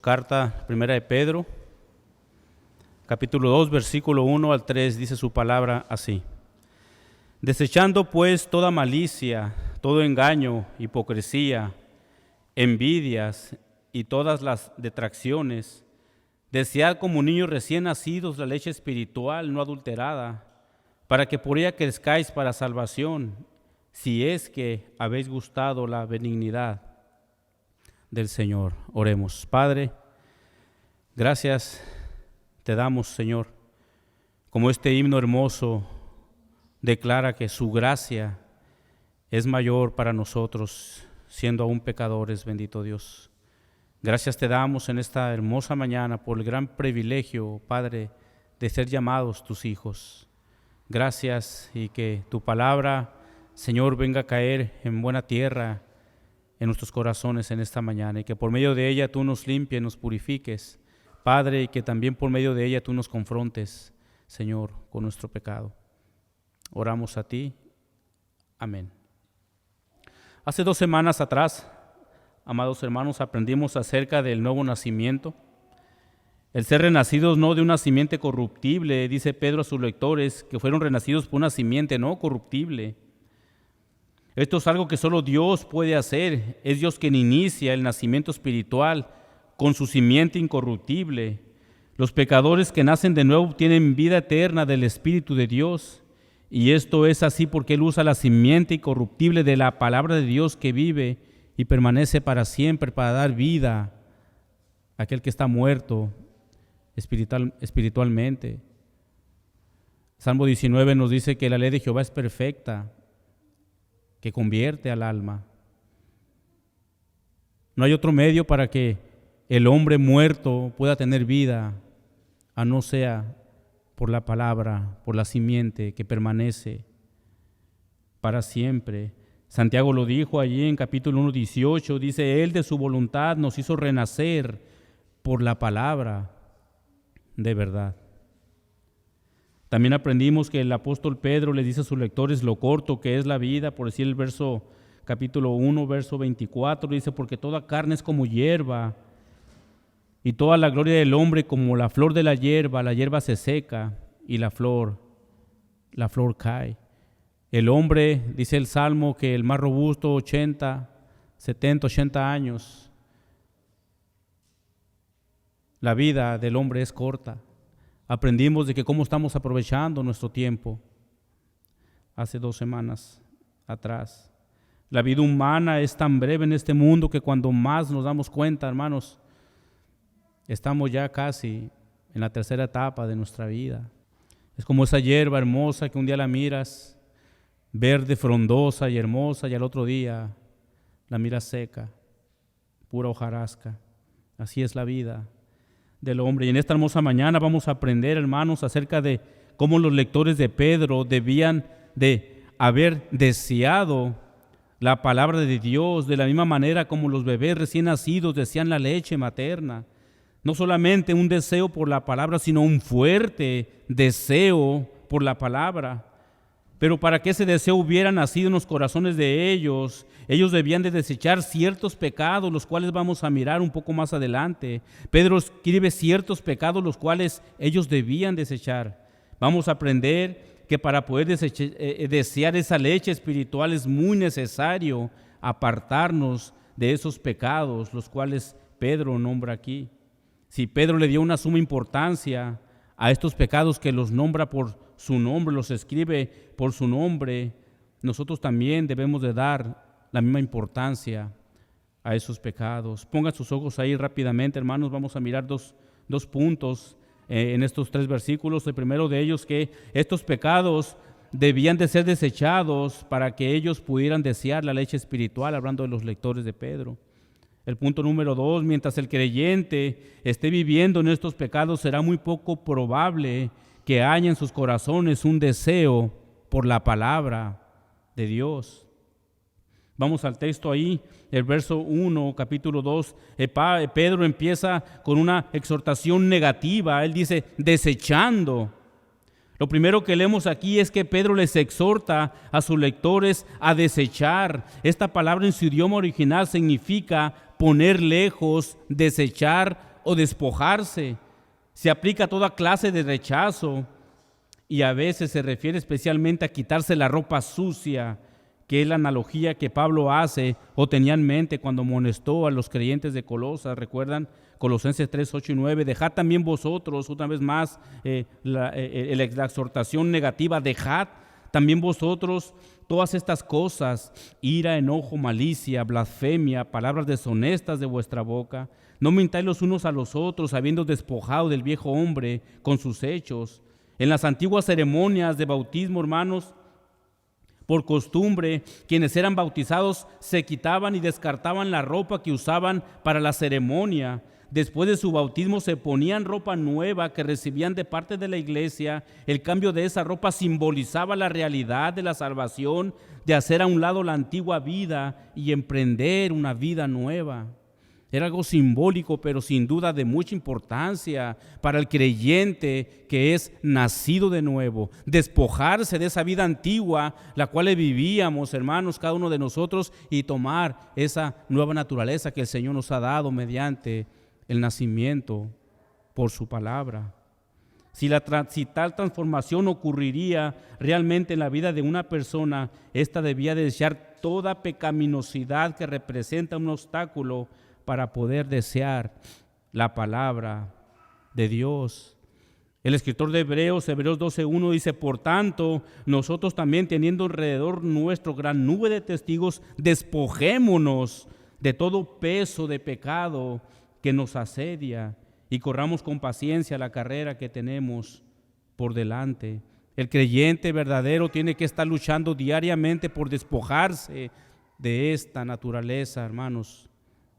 Carta primera de Pedro, capítulo 2, versículo 1 al 3, dice su palabra así: Desechando pues toda malicia, todo engaño, hipocresía, envidias y todas las detracciones, desead como niños recién nacidos la leche espiritual no adulterada, para que por ella crezcáis para salvación, si es que habéis gustado la benignidad del Señor. Oremos. Padre, gracias te damos, Señor, como este himno hermoso declara que su gracia es mayor para nosotros, siendo aún pecadores, bendito Dios. Gracias te damos en esta hermosa mañana por el gran privilegio, Padre, de ser llamados tus hijos. Gracias, y que tu palabra, Señor, venga a caer en buena tierra en nuestros corazones en esta mañana, y que por medio de ella tú nos limpies, nos purifiques, Padre, y que también por medio de ella tú nos confrontes, Señor, con nuestro pecado. Oramos a ti. Amén. Hace 2 semanas atrás, amados hermanos, aprendimos acerca del nuevo nacimiento. El ser renacidos no de una simiente corruptible, dice Pedro a sus lectores, que fueron renacidos por una simiente no corruptible. Esto es algo que solo Dios puede hacer. Es Dios quien inicia el nacimiento espiritual con su simiente incorruptible. Los pecadores que nacen de nuevo tienen vida eterna del Espíritu de Dios. Y esto es así porque Él usa la simiente incorruptible de la palabra de Dios que vive y permanece para siempre, para dar vida a aquel que está muerto espiritualmente. Salmo 19 nos dice que la ley de Jehová es perfecta, que convierte al alma. No hay otro medio para que el hombre muerto pueda tener vida, a no sea por la palabra, por la simiente que permanece para siempre. Santiago lo dijo allí en capítulo 1, 18, dice: Él de su voluntad nos hizo renacer por la palabra de verdad. También aprendimos que el apóstol Pedro le dice a sus lectores lo corto que es la vida, por decir el capítulo 1, verso 24, dice: porque toda carne es como hierba, y toda la gloria del hombre como la flor de la hierba se seca y la flor cae. El hombre, dice el Salmo, que el más robusto 70, 80 años, la vida del hombre es corta. Aprendimos de que cómo estamos aprovechando nuestro tiempo hace 2 semanas atrás. La vida humana es tan breve en este mundo que cuando más nos damos cuenta, hermanos, estamos ya casi en la 3ª etapa de nuestra vida. Es como esa hierba hermosa que un día la miras, verde, frondosa y hermosa, y al otro día la miras seca, pura hojarasca. Así es la vida del hombre. Y en esta hermosa mañana vamos a aprender, hermanos, acerca de cómo los lectores de Pedro debían de haber deseado la palabra de Dios de la misma manera como los bebés recién nacidos desean la leche materna. No solamente un deseo por la palabra, sino un fuerte deseo por la palabra. Pero para que ese deseo hubiera nacido en los corazones de ellos debían de desechar ciertos pecados, los cuales vamos a mirar un poco más adelante. Pedro escribe ciertos pecados, los cuales ellos debían desechar. Vamos a aprender que para poder desear esa leche espiritual es muy necesario apartarnos de esos pecados, los cuales Pedro nombra aquí. Si Pedro le dio una suma importancia a estos pecados que los nombra por su nombre, los escribe por su nombre, nosotros también debemos de dar la misma importancia a esos pecados. Pongan sus ojos ahí rápidamente, hermanos. Vamos a mirar dos puntos en estos 3 versículos. El primero de ellos, que estos pecados debían de ser desechados para que ellos pudieran desear la leche espiritual, hablando de los lectores de Pedro. El punto número 2, mientras el creyente esté viviendo en estos pecados, será muy poco probable que haya en sus corazones un deseo por la palabra de Dios. Vamos al texto ahí, el verso 1, capítulo 2. Pedro empieza con una exhortación negativa. Él dice, desechando. Lo primero que leemos aquí es que Pedro les exhorta a sus lectores a desechar. Esta palabra en su idioma original significa poner lejos, desechar o despojarse. Se aplica a toda clase de rechazo y a veces se refiere especialmente a quitarse la ropa sucia, que es la analogía que Pablo hace o tenía en mente cuando amonestó a los creyentes de Colosas. ¿Recuerdan? Colosenses 3, 8 y 9. Dejad también vosotros, otra vez más, la exhortación negativa, dejad también vosotros todas estas cosas, ira, enojo, malicia, blasfemia, palabras deshonestas de vuestra boca. No mintáis los unos a los otros, habiendo despojado del viejo hombre con sus hechos. En las antiguas ceremonias de bautismo, hermanos, por costumbre, quienes eran bautizados se quitaban y descartaban la ropa que usaban para la ceremonia. Después de su bautismo se ponían ropa nueva que recibían de parte de la iglesia. El cambio de esa ropa simbolizaba la realidad de la salvación, de hacer a un lado la antigua vida y emprender una vida nueva. Era algo simbólico, pero sin duda de mucha importancia para el creyente que es nacido de nuevo. Despojarse de esa vida antigua, la cual vivíamos, hermanos, cada uno de nosotros, y tomar esa nueva naturaleza que el Señor nos ha dado mediante el nacimiento por su palabra. Si tal transformación ocurriría realmente en la vida de una persona, esta debía de desear toda pecaminosidad que representa un obstáculo para poder desear la palabra de Dios. El escritor de Hebreos 12:1 dice: por tanto, nosotros también, teniendo alrededor nuestro gran nube de testigos, despojémonos de todo peso de pecado que nos asedia y corramos con paciencia la carrera que tenemos por delante. El creyente verdadero tiene que estar luchando diariamente por despojarse de esta naturaleza, hermanos,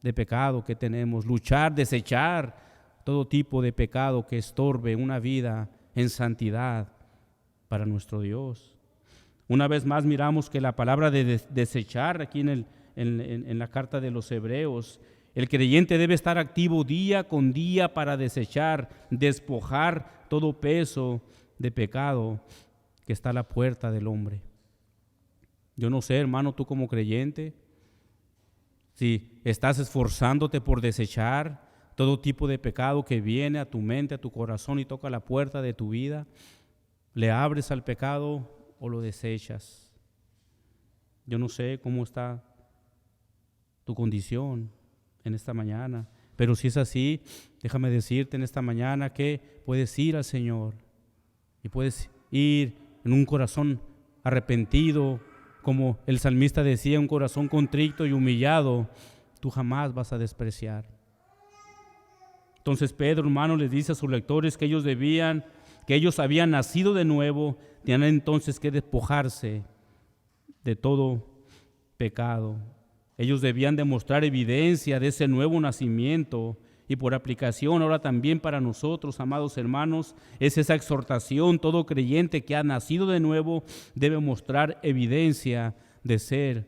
de pecado que tenemos. Luchar, desechar todo tipo de pecado que estorbe una vida en santidad para nuestro Dios. Una vez más miramos que la palabra de desechar aquí en la carta de los Hebreos, el creyente debe estar activo día con día para desechar, despojar todo peso de pecado que está a la puerta del hombre. Yo no sé, hermano, tú como creyente, si estás esforzándote por desechar todo tipo de pecado que viene a tu mente, a tu corazón y toca la puerta de tu vida, ¿le abres al pecado o lo desechas? Yo no sé cómo está tu condición en esta mañana, pero si es así, déjame decirte en esta mañana que puedes ir al Señor y puedes ir en un corazón arrepentido, como el salmista decía, un corazón contrito y humillado, tú jamás vas a despreciar. Entonces Pedro, hermano, les dice a sus lectores que ellos habían nacido de nuevo, tenían entonces que despojarse de todo pecado. Ellos debían demostrar evidencia de ese nuevo nacimiento y por aplicación ahora también para nosotros, amados hermanos, es esa exhortación. Todo creyente que ha nacido de nuevo debe mostrar evidencia de ser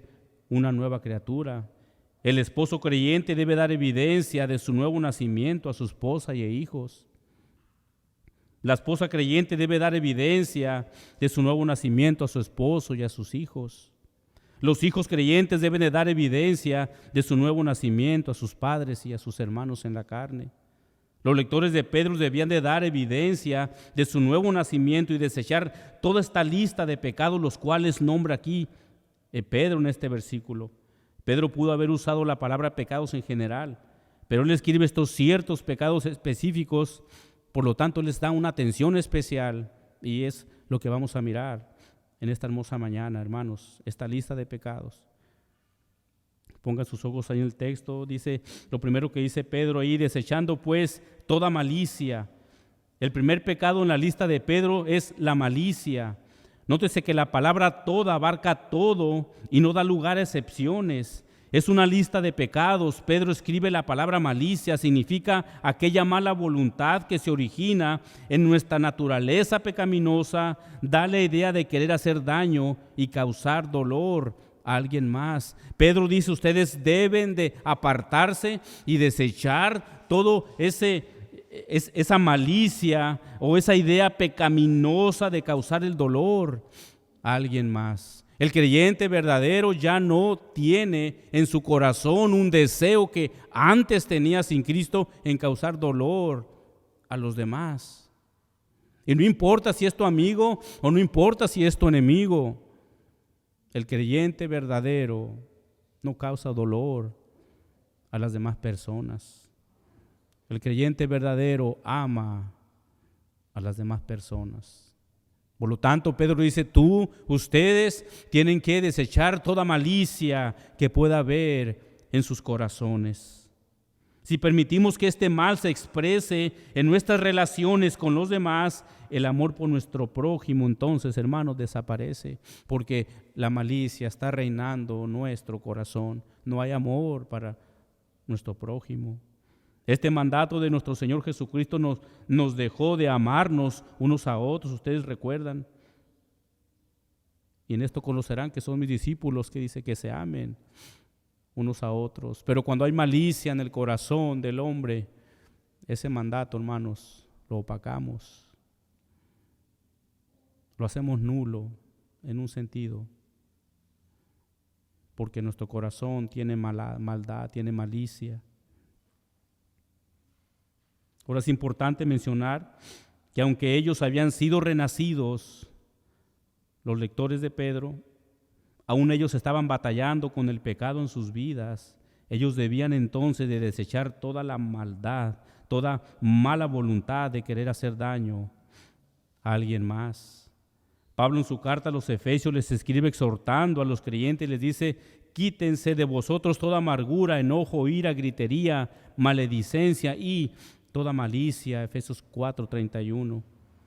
una nueva criatura. El esposo creyente debe dar evidencia de su nuevo nacimiento a su esposa y a hijos. La esposa creyente debe dar evidencia de su nuevo nacimiento a su esposo y a sus hijos. Los hijos creyentes deben de dar evidencia de su nuevo nacimiento a sus padres y a sus hermanos en la carne. Los lectores de Pedro debían de dar evidencia de su nuevo nacimiento y desechar toda esta lista de pecados, los cuales nombra aquí Pedro en este versículo. Pedro pudo haber usado la palabra pecados en general, pero él escribe estos ciertos pecados específicos, por lo tanto les da una atención especial y es lo que vamos a mirar en esta hermosa mañana, hermanos, esta lista de pecados. Pongan sus ojos ahí en el texto, dice, lo primero que dice Pedro ahí: desechando pues toda malicia. El primer pecado en la lista de Pedro es la malicia. Nótese que la palabra toda abarca todo y no da lugar a excepciones. Es una lista de pecados. Pedro escribe la palabra malicia, significa aquella mala voluntad que se origina en nuestra naturaleza pecaminosa, da la idea de querer hacer daño y causar dolor a alguien más. Pedro dice: ustedes deben de apartarse y desechar todo esa malicia o esa idea pecaminosa de causar el dolor a alguien más. El creyente verdadero ya no tiene en su corazón un deseo que antes tenía sin Cristo en causar dolor a los demás. Y no importa si es tu amigo o no importa si es tu enemigo, el creyente verdadero no causa dolor a las demás personas. El creyente verdadero ama a las demás personas. Por lo tanto, Pedro dice, ustedes tienen que desechar toda malicia que pueda haber en sus corazones. Si permitimos que este mal se exprese en nuestras relaciones con los demás, el amor por nuestro prójimo, entonces, hermanos, desaparece, porque la malicia está reinando en nuestro corazón. No hay amor para nuestro prójimo. Este mandato de nuestro Señor Jesucristo nos dejó de amarnos unos a otros, ustedes recuerdan. Y en esto conocerán que son mis discípulos, que dice que se amen unos a otros. Pero cuando hay malicia en el corazón del hombre, ese mandato, hermanos, lo opacamos. Lo hacemos nulo en un sentido. Porque nuestro corazón tiene maldad, tiene malicia. Ahora es importante mencionar que aunque ellos habían sido renacidos, los lectores de Pedro, aún ellos estaban batallando con el pecado en sus vidas. Ellos debían entonces de desechar toda la maldad, toda mala voluntad de querer hacer daño a alguien más. Pablo en su carta a los Efesios les escribe exhortando a los creyentes, les dice: quítense de vosotros toda amargura, enojo, ira, gritería, maledicencia y toda malicia. Efesios 4:31.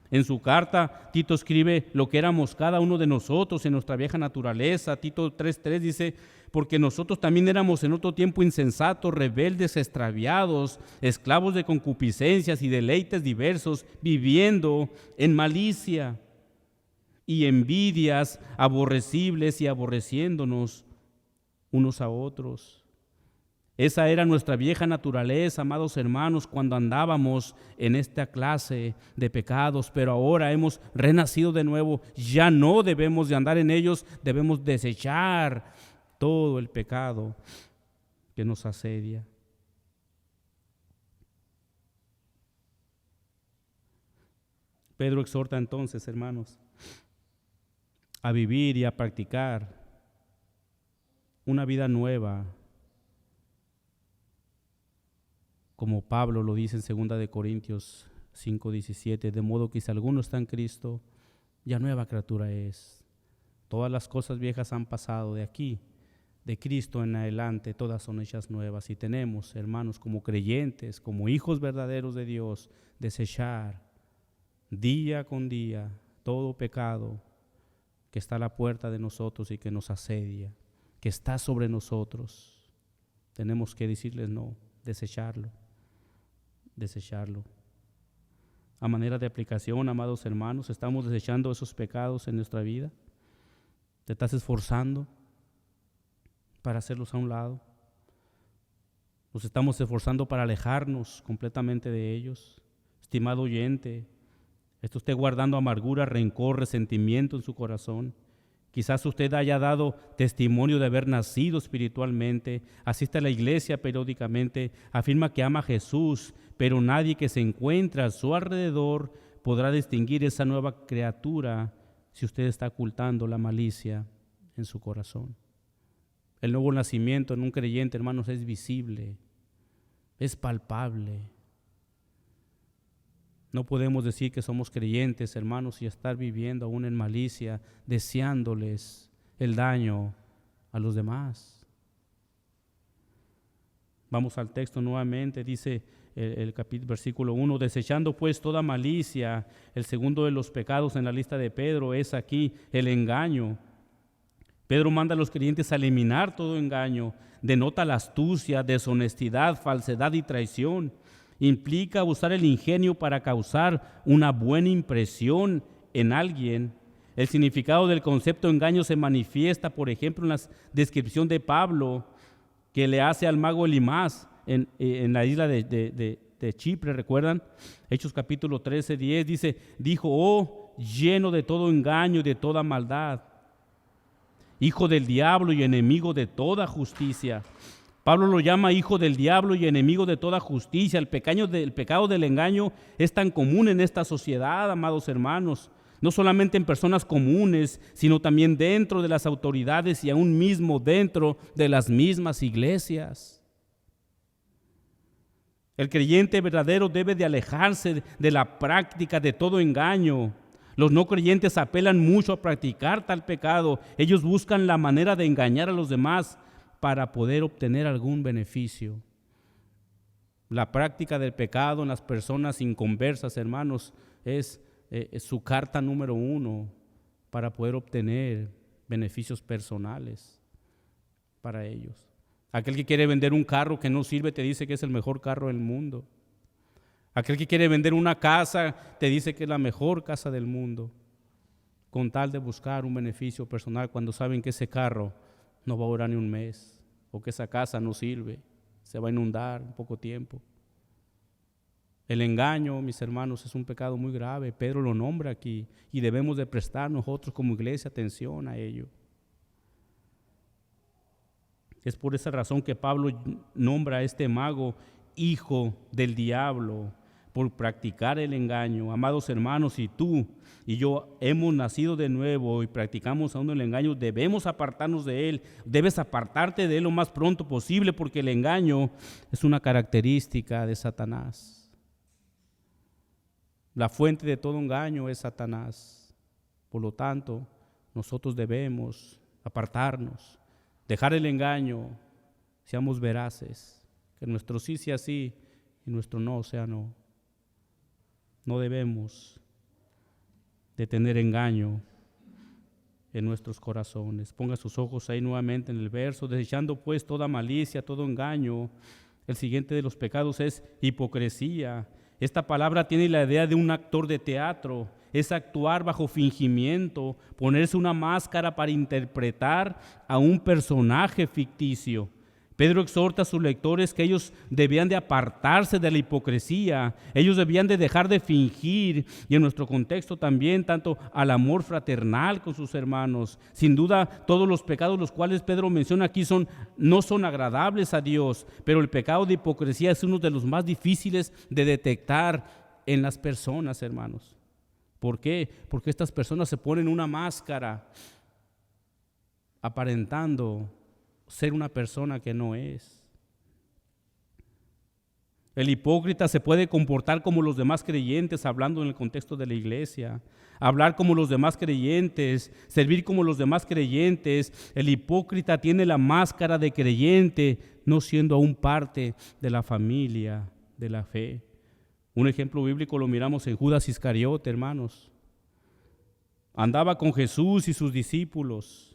En su carta, Tito escribe lo que éramos cada uno de nosotros en nuestra vieja naturaleza. Tito 3:3 dice: porque nosotros también éramos en otro tiempo insensatos, rebeldes, extraviados, esclavos de concupiscencias y deleites diversos, viviendo en malicia y envidias, aborrecibles y aborreciéndonos unos a otros. Esa era nuestra vieja naturaleza, amados hermanos, cuando andábamos en esta clase de pecados, pero ahora hemos renacido de nuevo. Ya no debemos de andar en ellos, debemos desechar todo el pecado que nos asedia. Pedro exhorta entonces, hermanos, a vivir y a practicar una vida nueva, como Pablo lo dice en 2 Corintios 5:17, de modo que si alguno está en Cristo, ya nueva criatura es. Todas las cosas viejas han pasado. De aquí, de Cristo en adelante, todas son hechas nuevas. Y tenemos, hermanos, como creyentes, como hijos verdaderos de Dios, desechar día con día todo pecado que está a la puerta de nosotros y que nos asedia, que está sobre nosotros. Tenemos que decirles no, desecharlo. A manera de aplicación, amados hermanos, ¿estamos desechando esos pecados en nuestra vida? ¿Te estás esforzando para hacerlos a un lado? ¿Nos estamos esforzando para alejarnos completamente de ellos? Estimado oyente, ¿está usted guardando amargura, rencor, resentimiento en su corazón? Quizás usted haya dado testimonio de haber nacido espiritualmente, asiste a la iglesia periódicamente, afirma que ama a Jesús, pero nadie que se encuentra a su alrededor podrá distinguir esa nueva criatura si usted está ocultando la malicia en su corazón. El nuevo nacimiento en un creyente, hermanos, es visible, es palpable. No podemos decir que somos creyentes, hermanos, y estar viviendo aún en malicia, deseándoles el daño a los demás. Vamos al texto nuevamente, dice el versículo 1, desechando pues toda malicia. El segundo de los pecados en la lista de Pedro es aquí el engaño. Pedro manda a los creyentes a eliminar todo engaño, denota la astucia, deshonestidad, falsedad y traición. Implica usar el ingenio para causar una buena impresión en alguien. El significado del concepto engaño se manifiesta, por ejemplo, en la descripción de Pablo que le hace al mago Elimás en la isla de Chipre, ¿recuerdan? Hechos capítulo 13:10 dice: dijo: oh, lleno de todo engaño y de toda maldad. hijo del diablo y enemigo de toda justicia. Pablo lo llama hijo del diablo y enemigo de toda justicia. El pecado del engaño es tan común en esta sociedad, amados hermanos, no solamente en personas comunes, sino también dentro de las autoridades y aún mismo dentro de las mismas iglesias. El creyente verdadero debe de alejarse de la práctica de todo engaño. Los no creyentes apelan mucho a practicar tal pecado. Ellos buscan la manera de engañar a los demás para poder obtener algún beneficio. La práctica del pecado en las personas inconversas, hermanos, es su carta número 1 para poder obtener beneficios personales para ellos. Aquel que quiere vender un carro que no sirve te dice que es el mejor carro del mundo. Aquel que quiere vender una casa te dice que es la mejor casa del mundo, con tal de buscar un beneficio personal cuando saben que ese carro no va a durar ni un mes, o que esa casa no sirve, se va a inundar en poco tiempo. El engaño, mis hermanos, es un pecado muy grave. Pedro lo nombra aquí y debemos de prestar nosotros como iglesia atención a ello. Es por esa razón que Pablo nombra a este mago hijo del diablo por practicar el engaño. Amados hermanos, si tú y yo hemos nacido de nuevo y practicamos aún el engaño, debemos apartarnos de él. Debes apartarte de él lo más pronto posible, porque el engaño es una característica de Satanás. La fuente de todo engaño es Satanás. Por lo tanto, nosotros debemos apartarnos, dejar el engaño, seamos veraces, que nuestro sí sea sí y nuestro no sea no. No debemos de tener engaño en nuestros corazones. Ponga sus ojos ahí nuevamente en el verso, desechando pues toda malicia, todo engaño. El siguiente de los pecados es hipocresía. Esta palabra tiene la idea de un actor de teatro, es actuar bajo fingimiento, ponerse una máscara para interpretar a un personaje ficticio. Pedro exhorta a sus lectores que ellos debían de apartarse de la hipocresía, ellos debían de dejar de fingir, y en nuestro contexto también, tanto al amor fraternal con sus hermanos. Sin duda, todos los pecados los cuales Pedro menciona aquí no son agradables a Dios, pero el pecado de hipocresía es uno de los más difíciles de detectar en las personas, hermanos. ¿Por qué? Porque estas personas se ponen una máscara aparentando ser una persona que no es. El hipócrita se puede comportar como los demás creyentes, hablando en el contexto de la iglesia, hablar como los demás creyentes, servir como los demás creyentes. El hipócrita tiene la máscara de creyente, no siendo aún parte de la familia de la fe. Un ejemplo bíblico lo miramos en Judas Iscariote, hermanos. Andaba con Jesús y sus discípulos.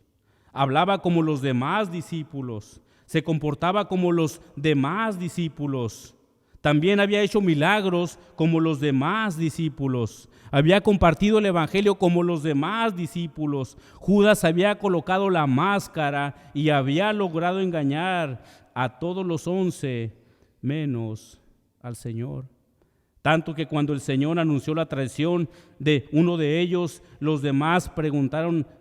Hablaba como los demás discípulos, se comportaba como los demás discípulos. También había hecho milagros como los demás discípulos. Había compartido el evangelio como los demás discípulos. Judas había colocado la máscara y había logrado engañar a todos los 11, menos al Señor. Tanto que cuando el Señor anunció la traición de uno de ellos, los demás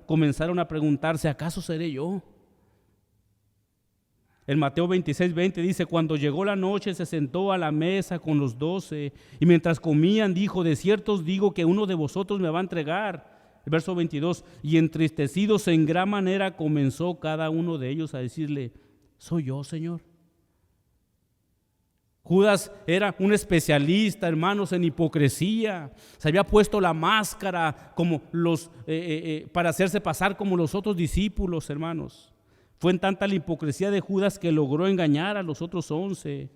comenzaron a preguntarse, ¿acaso seré yo? En Mateo 26:20 dice, cuando llegó la noche se sentó a la mesa con los 12 y mientras comían dijo, de cierto os digo que uno de vosotros me va a entregar. El verso 22, y entristecidos en gran manera comenzó cada uno de ellos a decirle, ¿soy yo, Señor? Judas era un especialista, hermanos, en hipocresía. Se había puesto la máscara como para hacerse pasar como los otros discípulos, hermanos. Fue en tanta la hipocresía de Judas que logró engañar a los otros 11.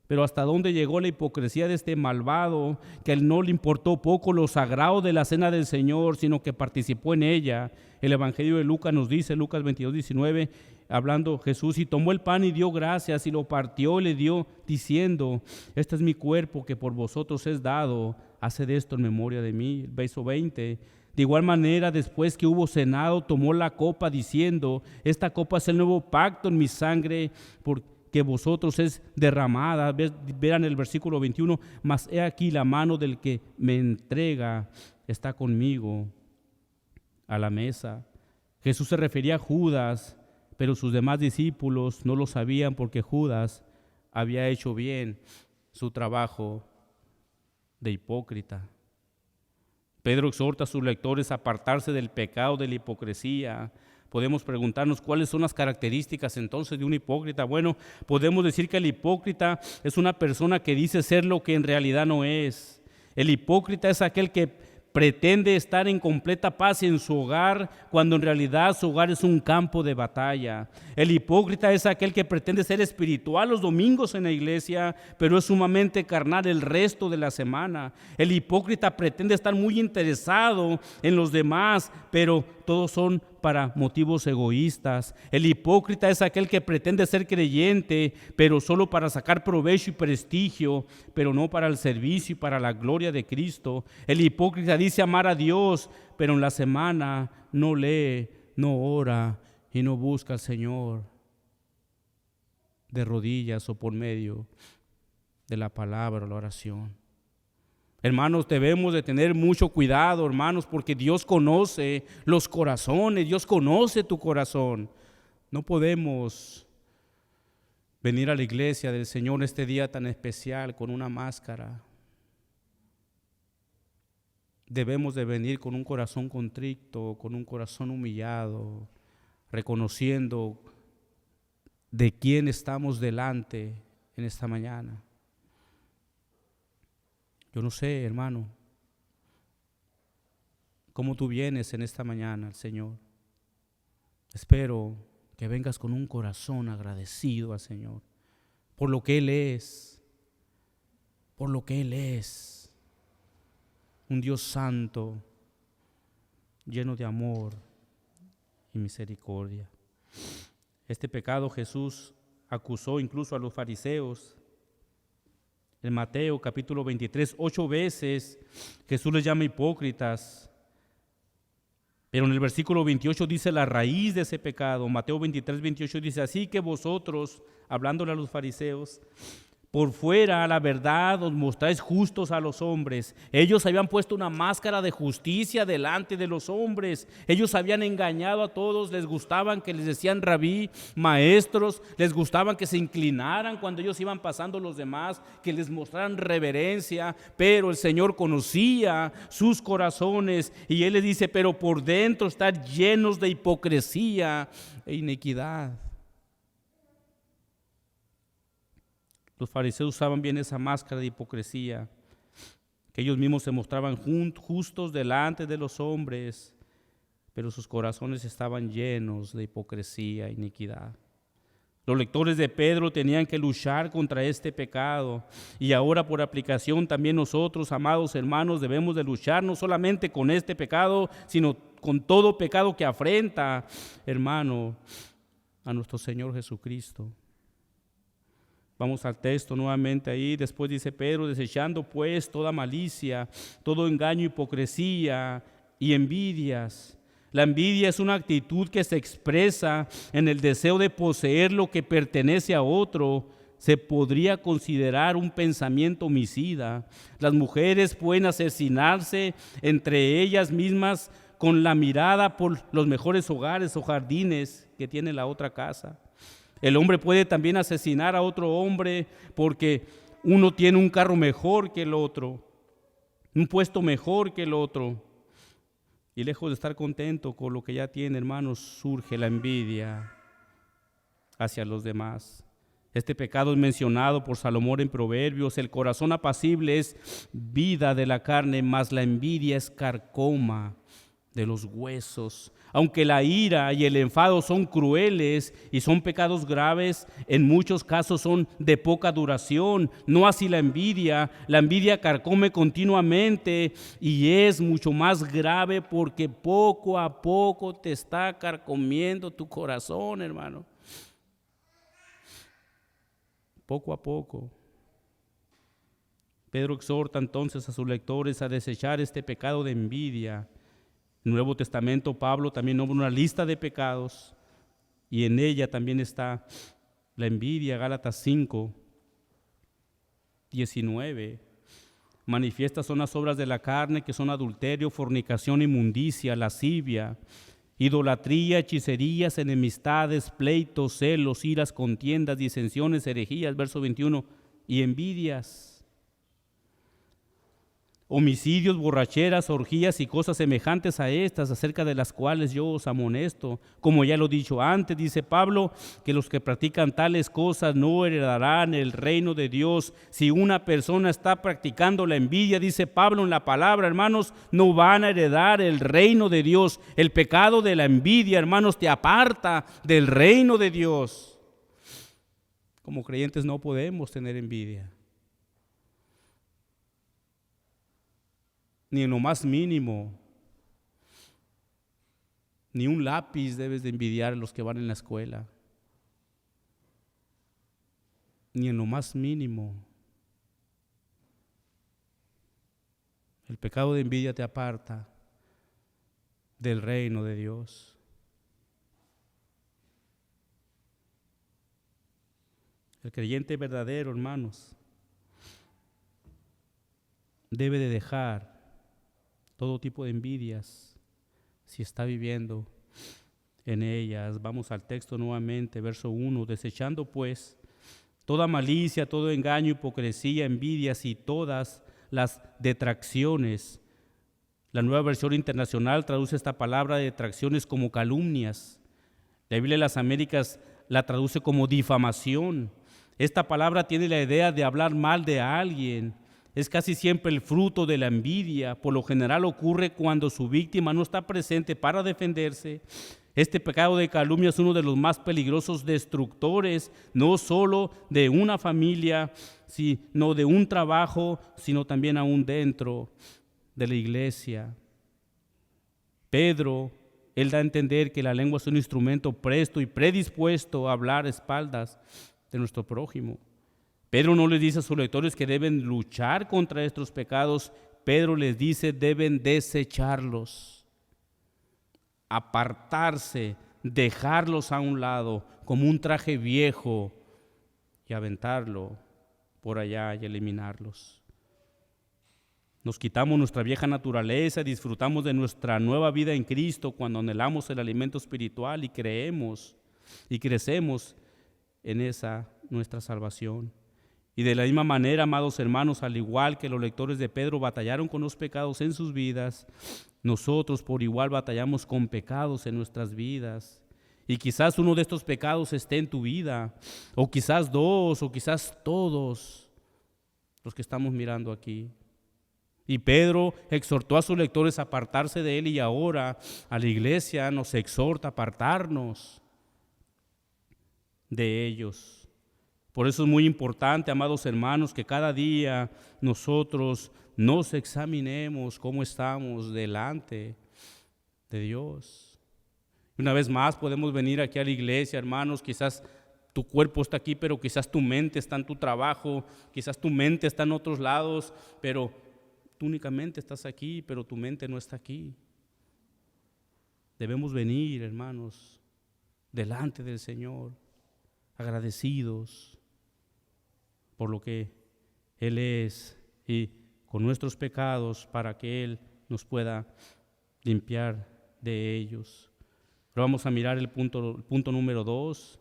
Pero hasta dónde llegó la hipocresía de este malvado, que a él no le importó poco lo sagrado de la cena del Señor, sino que participó en ella. El Evangelio de Lucas nos dice, Lucas 22:19, hablando Jesús, y tomó el pan y dio gracias y lo partió y le dio, diciendo, este es mi cuerpo que por vosotros es dado, haced esto en memoria de mí. El verso 20, de igual manera después que hubo cenado, tomó la copa diciendo, esta copa es el nuevo pacto en mi sangre, porque vosotros es derramada. Verán el versículo 21, mas he aquí la mano del que me entrega está conmigo a la mesa. Jesús se refería a Judas, pero sus demás discípulos no lo sabían porque Judas había hecho bien su trabajo de hipócrita. Pedro exhorta a sus lectores a apartarse del pecado de la hipocresía. Podemos preguntarnos cuáles son las características entonces de un hipócrita. Bueno, podemos decir que el hipócrita es una persona que dice ser lo que en realidad no es. El hipócrita es aquel que pretende estar en completa paz en su hogar cuando en realidad su hogar es un campo de batalla. El hipócrita es aquel que pretende ser espiritual los domingos en la iglesia, pero es sumamente carnal el resto de la semana. El hipócrita pretende estar muy interesado en los demás, pero todos son para motivos egoístas. El hipócrita es aquel que pretende ser creyente, pero solo para sacar provecho y prestigio, pero no para el servicio y para la gloria de Cristo. El hipócrita dice amar a Dios, pero en la semana no lee, no ora y no busca al Señor de rodillas o por medio de la palabra o la oración. Hermanos, debemos de tener mucho cuidado, hermanos, porque Dios conoce los corazones, Dios conoce tu corazón. No podemos venir a la iglesia del Señor este día tan especial con una máscara. Debemos de venir con un corazón contrito, con un corazón humillado, reconociendo de quién estamos delante en esta mañana. Yo no sé, hermano, cómo tú vienes en esta mañana al Señor. Espero que vengas con un corazón agradecido al Señor por lo que Él es, por lo que Él es. Un Dios santo, lleno de amor y misericordia. Este pecado Jesús acusó incluso a los fariseos. En Mateo capítulo 23, 8 veces Jesús les llama hipócritas. Pero en el versículo 28 dice la raíz de ese pecado. Mateo 23, 28 dice, así que vosotros, hablándole a los fariseos, por fuera, la verdad, os mostráis justos a los hombres. Ellos habían puesto una máscara de justicia delante de los hombres. Ellos habían engañado a todos. Les gustaban que les decían rabí, maestros. Les gustaban que se inclinaran cuando ellos iban pasando los demás, que les mostraran reverencia. Pero el Señor conocía sus corazones y Él les dice, pero por dentro están llenos de hipocresía e iniquidad. Los fariseos usaban bien esa máscara de hipocresía, que ellos mismos se mostraban justos delante de los hombres, pero sus corazones estaban llenos de hipocresía e iniquidad. Los lectores de Pedro tenían que luchar contra este pecado y ahora por aplicación también nosotros, amados hermanos, debemos de luchar no solamente con este pecado, sino con todo pecado que afrenta, hermano, a nuestro Señor Jesucristo. Vamos al texto nuevamente ahí, después dice Pedro, desechando pues toda malicia, todo engaño, hipocresía y envidias. La envidia es una actitud que se expresa en el deseo de poseer lo que pertenece a otro. Se podría considerar un pensamiento homicida. Las mujeres pueden asesinarse entre ellas mismas con la mirada por los mejores hogares o jardines que tiene la otra casa. El hombre puede también asesinar a otro hombre porque uno tiene un carro mejor que el otro, un puesto mejor que el otro. Y lejos de estar contento con lo que ya tiene, hermanos, surge la envidia hacia los demás. Este pecado es mencionado por Salomón en Proverbios. El corazón apacible es vida de la carne, mas la envidia es carcoma de los huesos. Aunque la ira y el enfado son crueles y son pecados graves, en muchos casos son de poca duración. No así la envidia. La envidia carcome continuamente y es mucho más grave porque poco a poco te está carcomiendo tu corazón, hermano. Poco a poco. Pedro exhorta entonces a sus lectores a desechar este pecado de envidia. En el Nuevo Testamento Pablo también nombra una lista de pecados y en ella también está la envidia. Gálatas 5, 19. Manifiestas son las obras de la carne, que son adulterio, fornicación, inmundicia, lascivia, idolatría, hechicerías, enemistades, pleitos, celos, iras, contiendas, disensiones, herejías, verso 21, y envidias, homicidios, borracheras, orgías y cosas semejantes a estas, acerca de las cuales yo os amonesto. Como ya lo he dicho antes, dice Pablo, que los que practican tales cosas no heredarán el reino de Dios. Si una persona está practicando la envidia, dice Pablo en la palabra, hermanos, no van a heredar el reino de Dios. El pecado de la envidia, hermanos, te aparta del reino de Dios. Como creyentes no podemos tener envidia. Ni en lo más mínimo, ni un lápiz debes de envidiar a los que van en la escuela, ni en lo más mínimo. El pecado de envidia te aparta del reino de Dios. El creyente verdadero, hermanos, debe de dejar todo tipo de envidias, si está viviendo en ellas. Vamos al texto nuevamente, verso 1. Desechando pues toda malicia, todo engaño, hipocresía, envidias y todas las detracciones. La Nueva Versión Internacional traduce esta palabra de detracciones como calumnias. La Biblia de las Américas la traduce como difamación. Esta palabra tiene la idea de hablar mal de alguien. Es casi siempre el fruto de la envidia. Por lo general ocurre cuando su víctima no está presente para defenderse. Este pecado de calumnia es uno de los más peligrosos destructores, no solo de una familia, sino de un trabajo, sino también aún dentro de la iglesia. Pedro, él da a entender que la lengua es un instrumento presto y predispuesto a hablar a espaldas de nuestro prójimo. Pedro no les dice a sus lectores que deben luchar contra estos pecados. Pedro les dice deben desecharlos, apartarse, dejarlos a un lado como un traje viejo y aventarlo por allá y eliminarlos. Nos quitamos nuestra vieja naturaleza, disfrutamos de nuestra nueva vida en Cristo cuando anhelamos el alimento espiritual y creemos y crecemos en esa nuestra salvación. Y de la misma manera, amados hermanos, al igual que los lectores de Pedro batallaron con los pecados en sus vidas, nosotros por igual batallamos con pecados en nuestras vidas. Y quizás uno de estos pecados esté en tu vida, o quizás dos, o quizás todos los que estamos mirando aquí. Y Pedro exhortó a sus lectores a apartarse de él, y ahora a la iglesia nos exhorta a apartarnos de ellos. Por eso es muy importante, amados hermanos, que cada día nosotros nos examinemos cómo estamos delante de Dios. Una vez más podemos venir aquí a la iglesia, hermanos, quizás tu cuerpo está aquí, pero quizás tu mente está en tu trabajo, quizás tu mente está en otros lados, pero tú únicamente estás aquí, pero tu mente no está aquí. Debemos venir, hermanos, delante del Señor, agradecidos por lo que Él es y con nuestros pecados para que Él nos pueda limpiar de ellos. Pero vamos a mirar el punto número 2.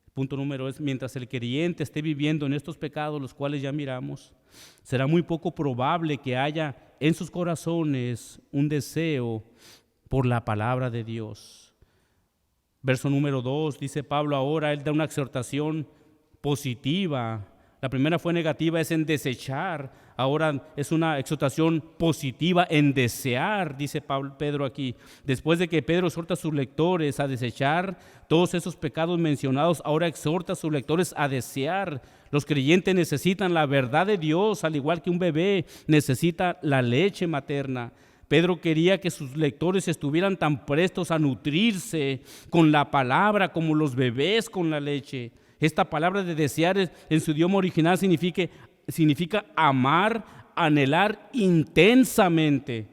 El punto número es, mientras el creyente esté viviendo en estos pecados, los cuales ya miramos, será muy poco probable que haya en sus corazones un deseo por la palabra de Dios. Verso número 2, dice Pablo ahora, él da una exhortación positiva. La primera fue negativa, es en desechar. Ahora es una exhortación positiva en desear, dice Pedro aquí. Después de que Pedro exhorta a sus lectores a desechar todos esos pecados mencionados, ahora exhorta a sus lectores a desear. Los creyentes necesitan la verdad de Dios, al igual que un bebé necesita la leche materna. Pedro quería que sus lectores estuvieran tan prestos a nutrirse con la palabra como los bebés con la leche. Esta palabra de desear en su idioma original significa amar, anhelar intensamente.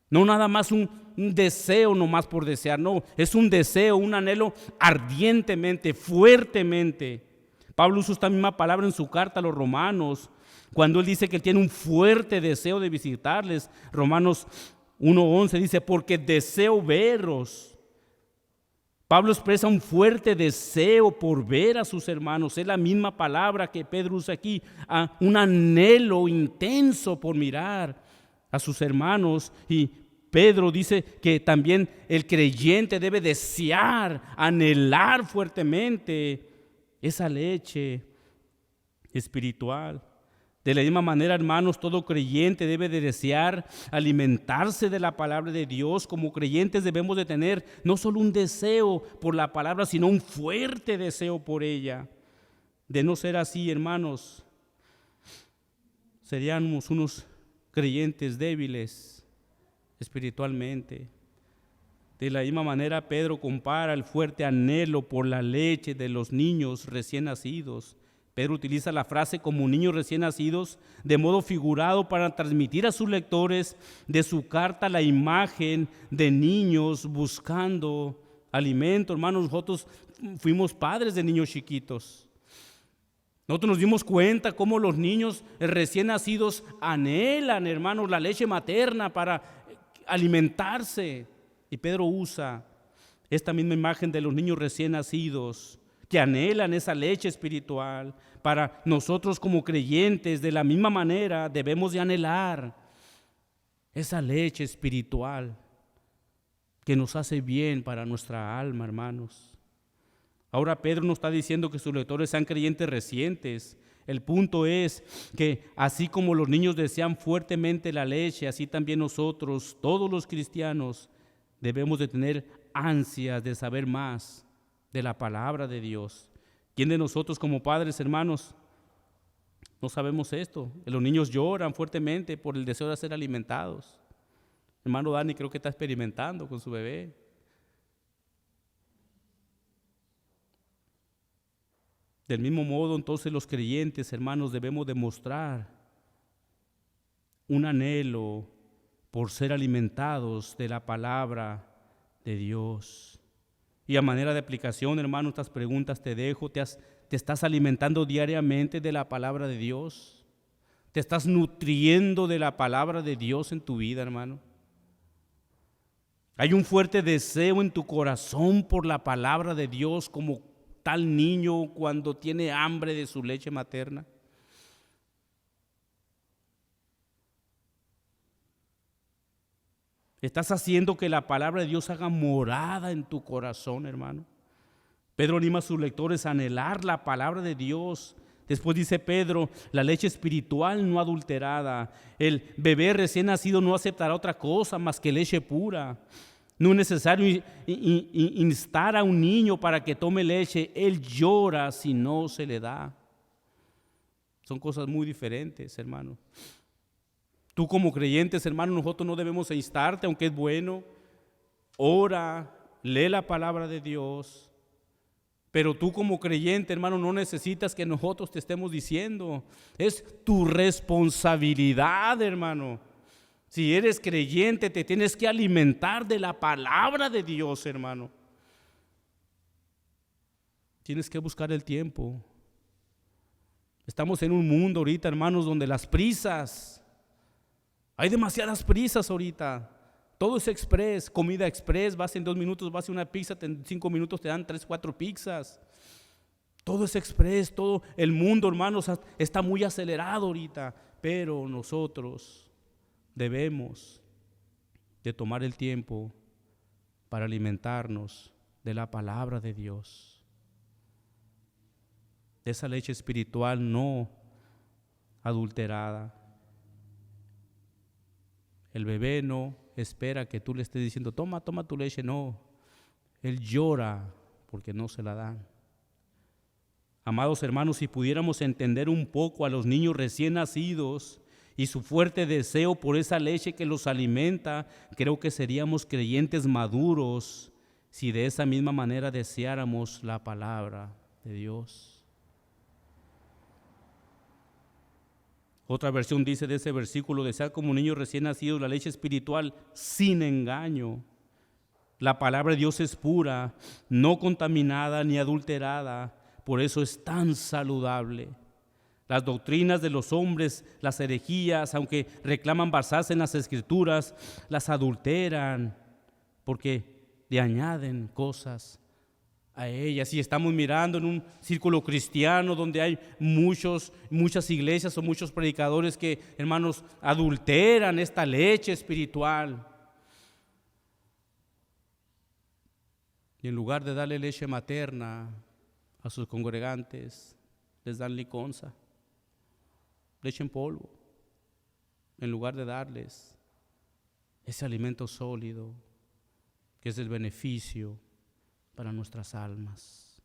No nada más un deseo nomás por desear, no, es un deseo, un anhelo ardientemente, fuertemente. Pablo usa esta misma palabra en su carta a los romanos, cuando él dice que él tiene un fuerte deseo de visitarles. Romanos 1:11 dice, porque deseo veros. Pablo expresa un fuerte deseo por ver a sus hermanos. Es la misma palabra que Pedro usa aquí, un anhelo intenso por mirar a sus hermanos. Y Pedro dice que también el creyente debe desear, anhelar fuertemente esa leche espiritual. De la misma manera, hermanos, todo creyente debe de desear alimentarse de la palabra de Dios. Como creyentes debemos de tener no solo un deseo por la palabra, sino un fuerte deseo por ella. De no ser así, hermanos, seríamos unos creyentes débiles espiritualmente. De la misma manera, Pedro compara el fuerte anhelo por la leche de los niños recién nacidos. Pedro utiliza la frase como niños recién nacidos de modo figurado para transmitir a sus lectores de su carta la imagen de niños buscando alimento. Hermanos, nosotros fuimos padres de niños chiquitos. Nosotros nos dimos cuenta cómo los niños recién nacidos anhelan, hermanos, la leche materna para alimentarse. Y Pedro usa esta misma imagen de los niños recién nacidos que anhelan esa leche espiritual. Para nosotros como creyentes, de la misma manera, debemos de anhelar esa leche espiritual que nos hace bien para nuestra alma, hermanos. Ahora Pedro no está diciendo que sus lectores sean creyentes recientes. El punto es que así como los niños desean fuertemente la leche, así también nosotros, todos los cristianos, debemos de tener ansias de saber más de la palabra de Dios. ¿Quién de nosotros como padres, hermanos, no sabemos esto? Los niños lloran fuertemente por el deseo de ser alimentados. Hermano Dani creo que está experimentando con su bebé. Del mismo modo, entonces, los creyentes, hermanos, debemos demostrar un anhelo por ser alimentados de la palabra de Dios. Y a manera de aplicación, hermano, estas preguntas te dejo. ¿Te estás alimentando diariamente de la palabra de Dios? ¿Te estás nutriendo de la palabra de Dios en tu vida, hermano? ¿Hay un fuerte deseo en tu corazón por la palabra de Dios como tal niño cuando tiene hambre de su leche materna? ¿Estás haciendo que la palabra de Dios haga morada en tu corazón, hermano? Pedro anima a sus lectores a anhelar la palabra de Dios. Después dice Pedro, la leche espiritual no adulterada. El bebé recién nacido no aceptará otra cosa más que leche pura. No es necesario instar a un niño para que tome leche. Él llora si no se le da. Son cosas muy diferentes, hermano. Tú como creyentes, hermano, nosotros no debemos instarte, aunque es bueno. Ora, lee la palabra de Dios. Pero tú como creyente, hermano, no necesitas que nosotros te estemos diciendo. Es tu responsabilidad, hermano. Si eres creyente, te tienes que alimentar de la palabra de Dios, hermano. Tienes que buscar el tiempo. Estamos en un mundo ahorita, hermanos, donde las prisas, hay demasiadas prisas ahorita. Todo es express, comida express. Vas en 2 minutos, vas a una pizza, en 5 minutos te dan 3, 4 pizzas. Todo es express, todo el mundo, hermanos, está muy acelerado ahorita. Pero nosotros debemos de tomar el tiempo para alimentarnos de la palabra de Dios. De esa leche espiritual no adulterada. El bebé no espera que tú le estés diciendo, toma tu leche, no. Él llora porque no se la dan. Amados hermanos, si pudiéramos entender un poco a los niños recién nacidos y su fuerte deseo por esa leche que los alimenta, creo que seríamos creyentes maduros si de esa misma manera deseáramos la palabra de Dios. Otra versión dice de ese versículo, desear como niños recién nacidos la leche espiritual sin engaño. La palabra de Dios es pura, no contaminada ni adulterada, por eso es tan saludable. Las doctrinas de los hombres, las herejías, aunque reclaman basarse en las Escrituras, las adulteran porque le añaden cosas a ella. Si estamos mirando en un círculo cristiano donde hay muchas iglesias o muchos predicadores que, hermanos, adulteran esta leche espiritual. Y en lugar de darle leche materna a sus congregantes, les dan liconza, leche en polvo, en lugar de darles ese alimento sólido que es el beneficio para nuestras almas.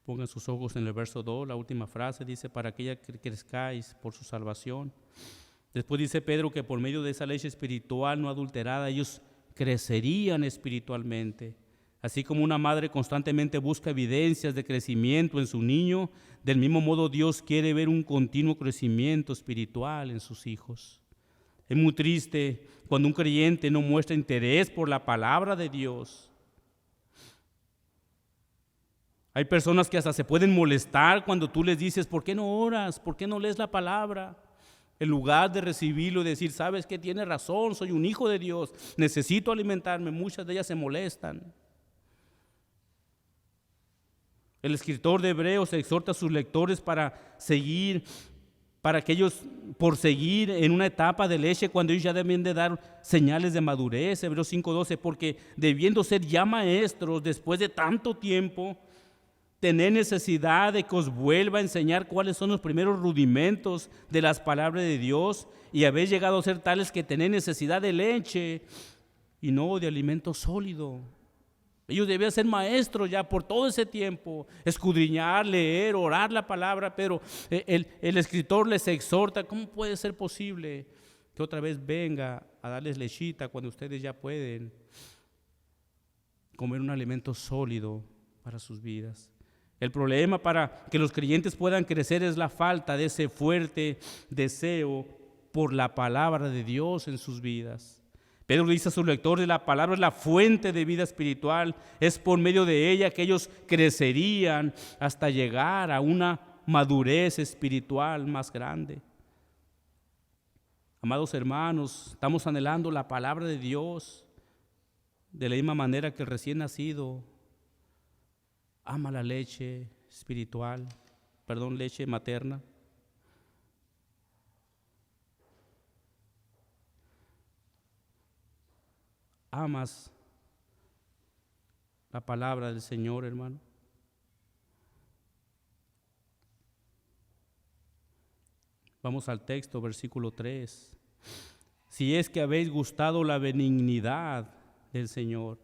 Pongan sus ojos en el verso 2, la última frase dice, para que crezcáis por su salvación. Después dice Pedro que por medio de esa leche espiritual no adulterada, ellos crecerían espiritualmente. Así como una madre constantemente busca evidencias de crecimiento en su niño, del mismo modo Dios quiere ver un continuo crecimiento espiritual en sus hijos. Es muy triste cuando un creyente no muestra interés por la palabra de Dios. Hay personas que hasta se pueden molestar cuando tú les dices, ¿por qué no oras? ¿Por qué no lees la palabra? En lugar de recibirlo y decir, ¿sabes qué? Tienes razón, soy un hijo de Dios, necesito alimentarme. Muchas de ellas se molestan. El escritor de Hebreos exhorta a sus lectores para que ellos, por seguir en una etapa de leche, cuando ellos ya deben de dar señales de madurez. Hebreos 5:12, porque debiendo ser ya maestros después de tanto tiempo, tener necesidad de que os vuelva a enseñar cuáles son los primeros rudimentos de las palabras de Dios, y habéis llegado a ser tales que tenéis necesidad de leche y no de alimento sólido. Ellos debían ser maestros ya por todo ese tiempo, escudriñar, leer, orar la palabra, pero el escritor les exhorta, ¿cómo puede ser posible que otra vez venga a darles lechita cuando ustedes ya pueden comer un alimento sólido para sus vidas? El problema para que los creyentes puedan crecer es la falta de ese fuerte deseo por la palabra de Dios en sus vidas. Pedro dice a sus lectores, la palabra es la fuente de vida espiritual, es por medio de ella que ellos crecerían hasta llegar a una madurez espiritual más grande. Amados hermanos, estamos anhelando la palabra de Dios de la misma manera que el recién nacido ama la leche espiritual, leche materna. ¿Amas la palabra del Señor, hermano? Vamos al texto, versículo 3. Si es que habéis gustado la benignidad del Señor.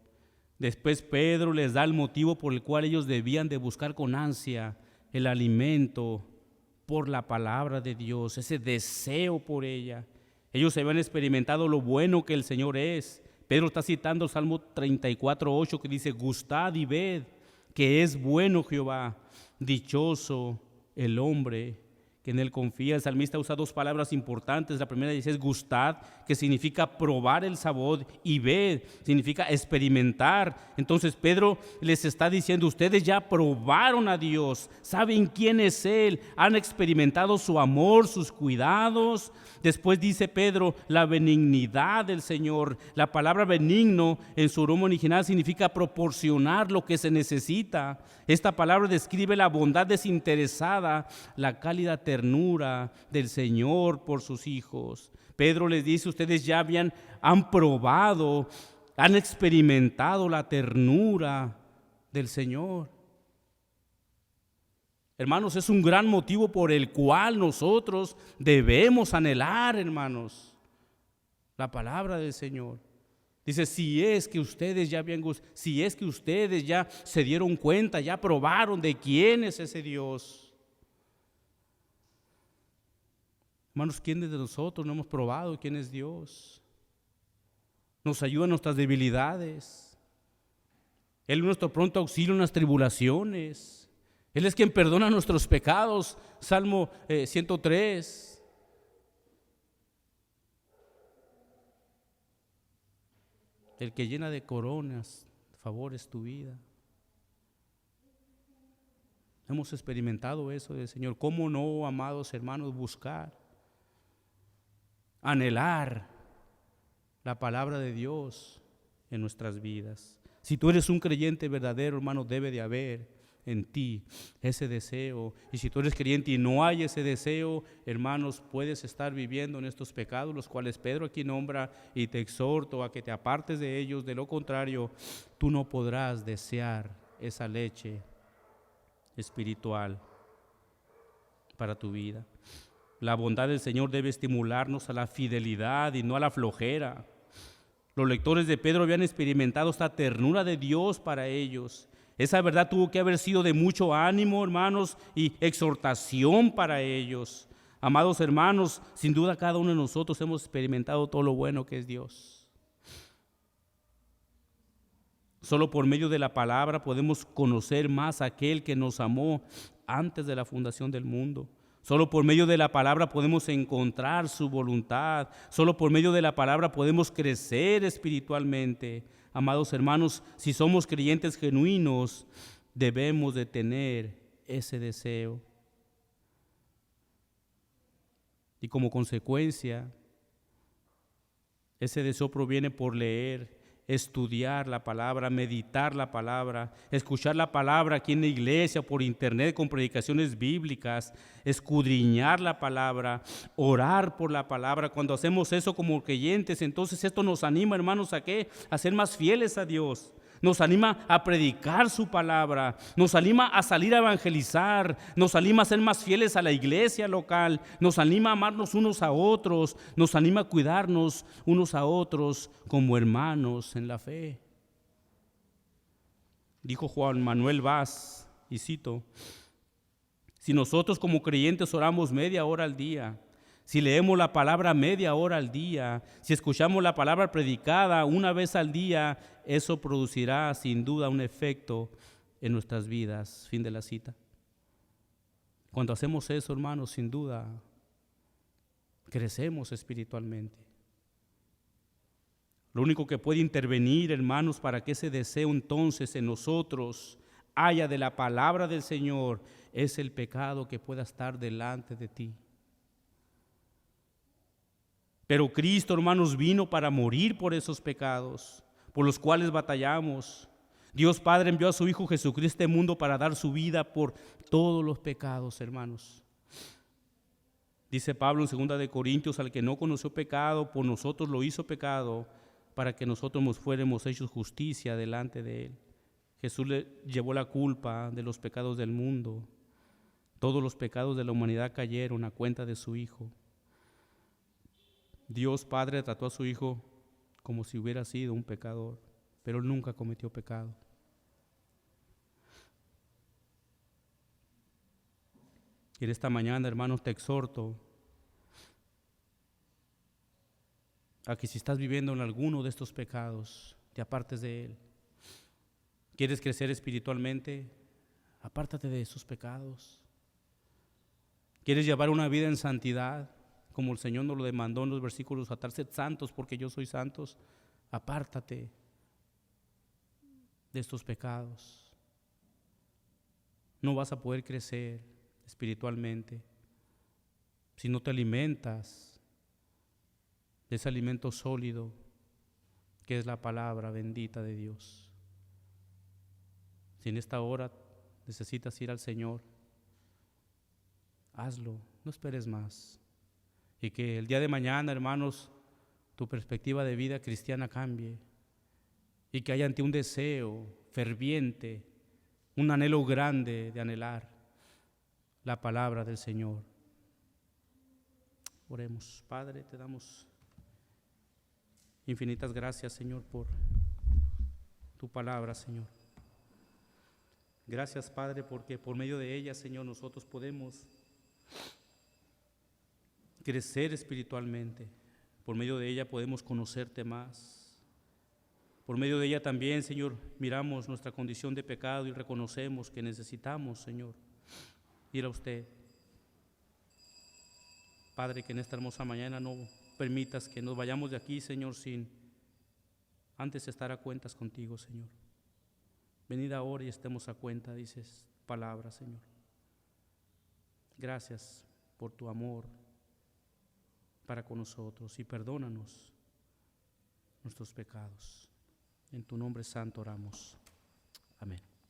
Después Pedro les da el motivo por el cual ellos debían de buscar con ansia el alimento por la palabra de Dios, ese deseo por ella. Ellos habían experimentado lo bueno que el Señor es. Pedro está citando el Salmo 34:8 que dice, gustad y ved que es bueno Jehová, dichoso el hombre que en él confía. El salmista usa dos palabras importantes. La primera dice es gustad, que significa probar el sabor, y ved, significa experimentar. Entonces Pedro les está diciendo, ustedes ya probaron a Dios, saben quién es Él, han experimentado su amor, sus cuidados. Después dice Pedro, la benignidad del Señor. La palabra benigno en su idioma original significa proporcionar lo que se necesita. Esta palabra describe la bondad desinteresada, la cálida ternura del Señor por sus hijos. Pedro les dice, ustedes ya han probado, han experimentado la ternura del Señor. Hermanos, es un gran motivo por el cual nosotros debemos anhelar, hermanos, la palabra del Señor. Dice, si es que ustedes ya se dieron cuenta, ya probaron de quién es ese Dios. Hermanos, ¿quiénes de nosotros no hemos probado quién es Dios? Nos ayuda en nuestras debilidades. Él es nuestro pronto auxilio en las tribulaciones. Él es quien perdona nuestros pecados. Salmo 103. El que llena de coronas, favores tu vida. Hemos experimentado eso del Señor. ¿Cómo no, amados hermanos, buscar, anhelar la palabra de Dios en nuestras vidas. Si tú eres un creyente verdadero, hermano, debe de haber en ti ese deseo. Y si tú eres creyente y no hay ese deseo, hermanos, puedes estar viviendo en estos pecados, los cuales Pedro aquí nombra, y te exhorto a que te apartes de ellos. De lo contrario, tú no podrás desear esa leche espiritual para tu vida. La bondad del Señor debe estimularnos a la fidelidad y no a la flojera. Los lectores de Pedro habían experimentado esta ternura de Dios para ellos. Esa verdad tuvo que haber sido de mucho ánimo, hermanos, y exhortación para ellos. Amados hermanos, sin duda cada uno de nosotros hemos experimentado todo lo bueno que es Dios. Solo por medio de la palabra podemos conocer más a aquel que nos amó antes de la fundación del mundo. Solo por medio de la palabra podemos encontrar su voluntad. Solo por medio de la palabra podemos crecer espiritualmente. Amados hermanos, si somos creyentes genuinos, debemos de tener ese deseo. Y como consecuencia, ese deseo proviene por leer, estudiar la palabra, meditar la palabra, escuchar la palabra aquí en la iglesia, por internet, con predicaciones bíblicas, escudriñar la palabra, orar por la palabra. Cuando hacemos eso como creyentes, entonces esto nos anima, hermanos, ¿a qué? A ser más fieles a Dios. Nos anima a predicar su palabra, nos anima a salir a evangelizar, nos anima a ser más fieles a la iglesia local, nos anima a amarnos unos a otros, nos anima a cuidarnos unos a otros como hermanos en la fe. Dijo Juan Manuel Vaz, y cito: si nosotros como creyentes oramos media hora al día, si leemos la palabra media hora al día, si escuchamos la palabra predicada una vez al día, eso producirá sin duda un efecto en nuestras vidas. Fin de la cita. Cuando hacemos eso, hermanos, sin duda, crecemos espiritualmente. Lo único que puede intervenir, hermanos, para que ese deseo entonces en nosotros haya de la palabra del Señor, es el pecado que pueda estar delante de ti. Pero Cristo, hermanos, vino para morir por esos pecados, por los cuales batallamos. Dios Padre envió a su Hijo Jesucristo a este mundo para dar su vida por todos los pecados, hermanos. Dice Pablo en 2 de Corintios: al que no conoció pecado, por nosotros lo hizo pecado, para que nosotros nos fuéramos hechos justicia delante de Él. Jesús le llevó la culpa de los pecados del mundo. Todos los pecados de la humanidad cayeron a cuenta de su Hijo. Dios Padre trató a su Hijo como si hubiera sido un pecador, pero Él nunca cometió pecado. Y en esta mañana, hermanos, te exhorto a que si estás viviendo en alguno de estos pecados, te apartes de él. ¿Quieres crecer espiritualmente? Apártate de esos pecados. ¿Quieres llevar una vida en santidad, como el Señor nos lo demandó en los versículos a sed santos porque yo soy santos? Apártate de estos pecados. No vas a poder crecer espiritualmente si no te alimentas de ese alimento sólido que es la palabra bendita de Dios. Si en esta hora necesitas ir al Señor, hazlo, no esperes más. Y que el día de mañana, hermanos, tu perspectiva de vida cristiana cambie y que haya en ti un deseo ferviente, un anhelo grande de anhelar la palabra del Señor. Oremos. Padre, te damos infinitas gracias, Señor, por tu palabra, Señor. Gracias, Padre, porque por medio de ella, Señor, nosotros podemos crecer espiritualmente. Por medio de ella podemos conocerte más. Por medio de ella también, Señor, miramos nuestra condición de pecado y reconocemos que necesitamos, Señor, ir a usted. Padre, que en esta hermosa mañana no permitas que nos vayamos de aquí, Señor, sin antes estar a cuentas contigo, Señor. Venid ahora y estemos a cuenta, dices palabra, Señor. Gracias por tu amor para con nosotros y perdónanos nuestros pecados. En tu nombre santo oramos. Amén.